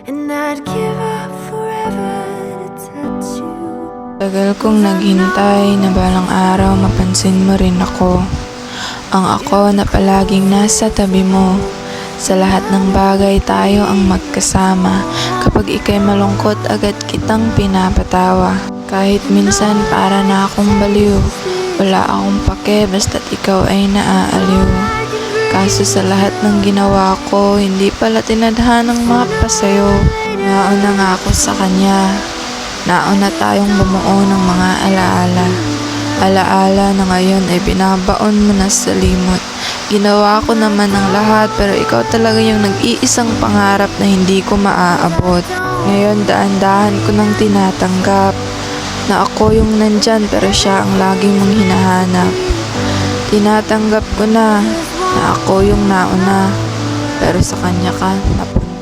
and I'd give up forever to touch you. Tagal kong naghintay na balang araw mapansin mo rin ako. Ang ako na palaging nasa tabi mo. Sa lahat ng bagay tayo ang magkasama. Kapag ika'y malungkot, agad kitang pinapatawa. Kahit minsan para na akong baliw. Wala akong pake basta't ikaw ay naaaliw. Kaso sa lahat ng ginawa ko, hindi pala tinadhanang mapasayo. Nauna nga ako sa kanya. Nauna tayong bumuo ng mga alaala. Alaala na ngayon ay binabaon mo na sa limot. Ginawa ko naman ang lahat pero ikaw talaga yung nag-iisang pangarap na hindi ko maaabot. Ngayon daan-dahan ko nang tinatanggap na ako yung nandyan pero siya ang lagi mong hinahanap. Tinatanggap ko na ako yung nauna pero sa kanya ka napunta.